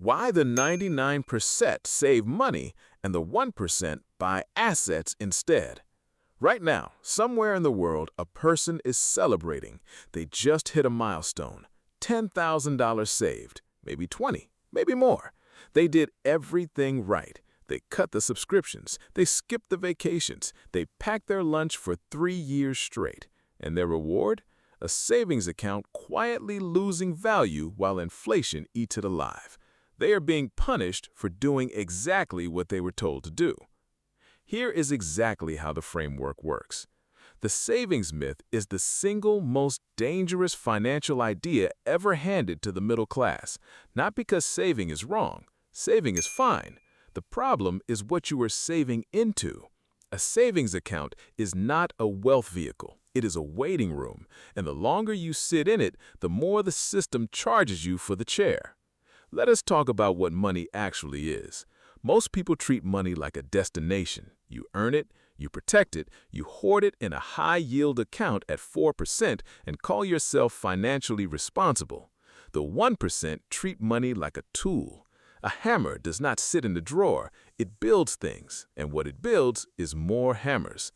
Why the 99% save money and the 1% buy assets instead. Right now, somewhere in the world, a person is celebrating. They just hit a milestone. $10,000 saved, maybe 20, maybe more. They did everything right. They cut the subscriptions. They skipped the vacations. They packed their lunch for 3 years straight. And their reward? A savings account quietly losing value while inflation eats it alive. They are being punished for doing exactly what they were told to do. Here is exactly how the framework works. The savings myth is the single most dangerous financial idea ever handed to the middle class. Not because saving is wrong. Saving is fine. The problem is what you are saving into. A savings account is not a wealth vehicle. It is a waiting room, and the longer you sit in it, the more the system charges you for the chair. Let us talk about what money actually is. Most people treat money like a destination. You earn it, you protect it, you hoard it in a high-yield account at 4% and call yourself financially responsible. The 1% treat money like a tool. A hammer does not sit in the drawer. It builds things, and what it builds is more hammers.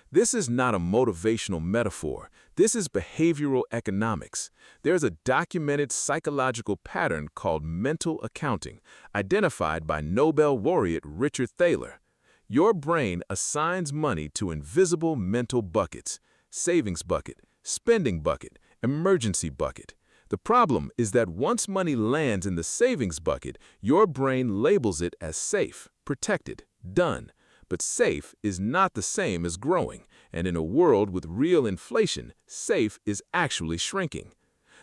This is not a motivational metaphor. This is behavioral economics. There's a documented psychological pattern called mental accounting, identified by Nobel laureate Richard Thaler. Your brain assigns money to invisible mental buckets: savings bucket, spending bucket, emergency bucket. The problem is that once money lands in the savings bucket, your brain labels it as safe, protected, done. But safe is not the same as growing, and in a world with real inflation, safe is actually shrinking.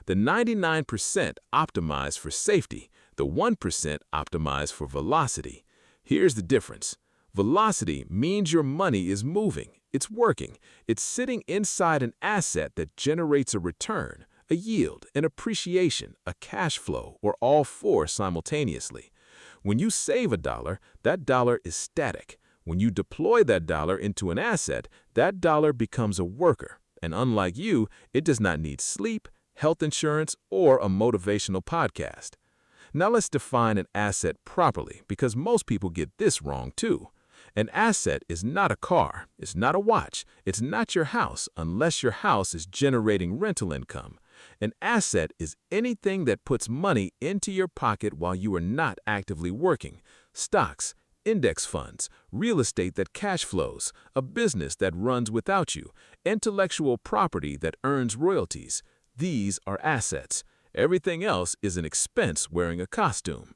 The 99% optimize for safety, the 1% optimize for velocity. Here's the difference. Velocity means your money is moving, it's working, it's sitting inside an asset that generates a return, a yield, an appreciation, a cash flow, or all four simultaneously. When you save a dollar, that dollar is static. When you deploy that dollar into an asset, that dollar becomes a worker. And unlike you, it does not need sleep, health insurance, or a motivational podcast. Now let's define an asset properly, because most people get this wrong too. An asset is not a car, it's not a watch, it's not your house unless your house is generating rental income. An asset is anything that puts money into your pocket while you are not actively working. Stocks, index funds, real estate that cash flows, a business that runs without you, intellectual property that earns royalties. These are assets. Everything else is an expense wearing a costume.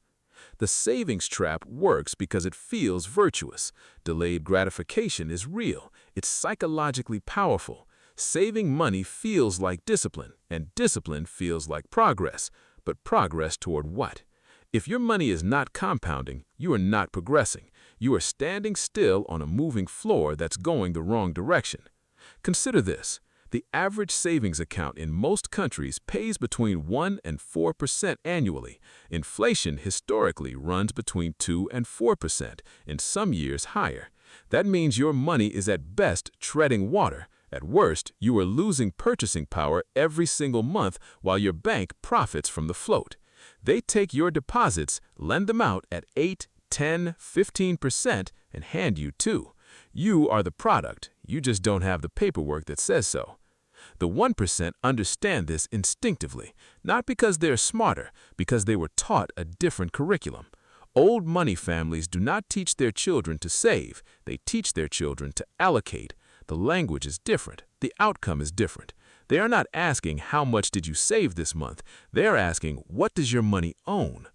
The savings trap works because it feels virtuous. Delayed gratification is real. It's psychologically powerful. Saving money feels like discipline, and discipline feels like progress. But progress toward what? If your money is not compounding, you are not progressing. You are standing still on a moving floor that's going the wrong direction. Consider this. The average savings account in most countries pays between 1 and 4% annually. Inflation historically runs between 2 and 4%, in some years higher. That means your money is at best treading water. At worst, you are losing purchasing power every single month while your bank profits from the float. They take your deposits, lend them out at 8, 10, 15%, and hand you 2. You are the product. You just don't have the paperwork that says so. The 1% understand this instinctively, not because they're smarter, because they were taught a different curriculum. Old money families do not teach their children to save. They teach their children to allocate. The language is different. The outcome is different. They are not asking, how much did you save this month? They are asking, what does your money own?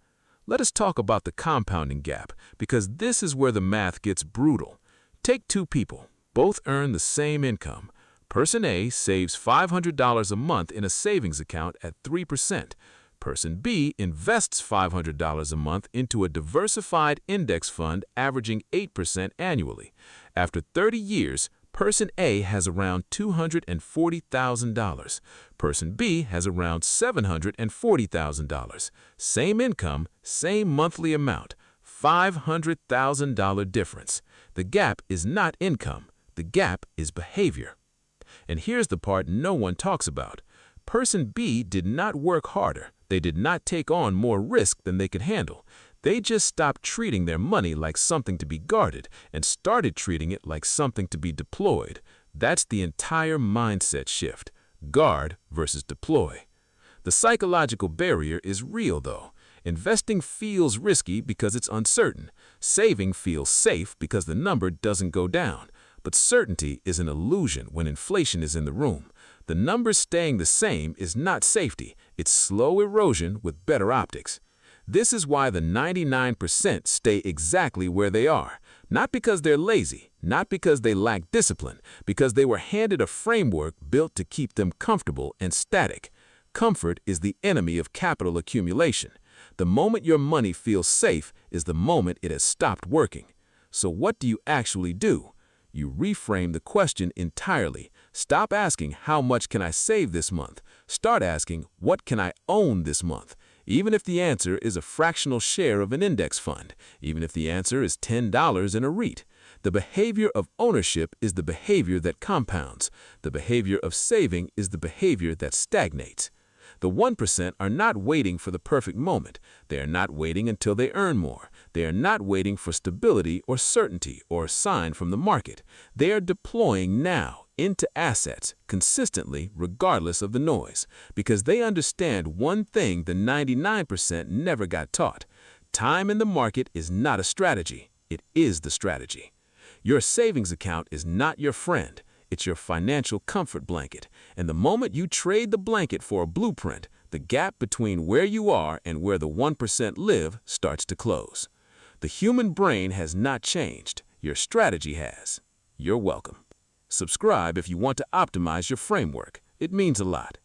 Let us talk about the compounding gap, because this is where the math gets brutal. Take two people. Both earn the same income. Person A saves $500 a month in a savings account at 3%. Person B invests $500 a month into a diversified index fund averaging 8% annually. After 30 years, Person A has around $240,000. Person B has around $740,000. Same income, same monthly amount, $500,000 difference. The gap is not income. The gap is behavior. And here's the part no one talks about. Person B did not work harder. They did not take on more risk than they could handle. They just stopped treating their money like something to be guarded and started treating it like something to be deployed. That's the entire mindset shift. Guard versus deploy. The psychological barrier is real, though. Investing feels risky because it's uncertain. Saving feels safe because the number doesn't go down. But certainty is an illusion when inflation is in the room. The number staying the same is not safety. It's slow erosion with better optics. This is why the 99% stay exactly where they are. Not because they're lazy, not because they lack discipline, because they were handed a framework built to keep them comfortable and static. Comfort is the enemy of capital accumulation. The moment your money feels safe is the moment it has stopped working. So what do you actually do? You reframe the question entirely. Stop asking, how much can I save this month? Start asking, what can I own this month? Even if the answer is a fractional share of an index fund, even if the answer is $10 in a REIT. The behavior of ownership is the behavior that compounds. The behavior of saving is the behavior that stagnates. The 1% are not waiting for the perfect moment. They are not waiting until they earn more. They are not waiting for stability or certainty or a sign from the market. They are deploying now into assets consistently regardless of the noise, because they understand one thing the 99% never got taught. Time in the market is not a strategy. It is the strategy. Your savings account is not your friend. It's your financial comfort blanket. And the moment you trade the blanket for a blueprint, the gap between where you are and where the 1% live starts to close. The human brain has not changed. Your strategy has. You're welcome. Subscribe if you want to optimize your framework. It means a lot.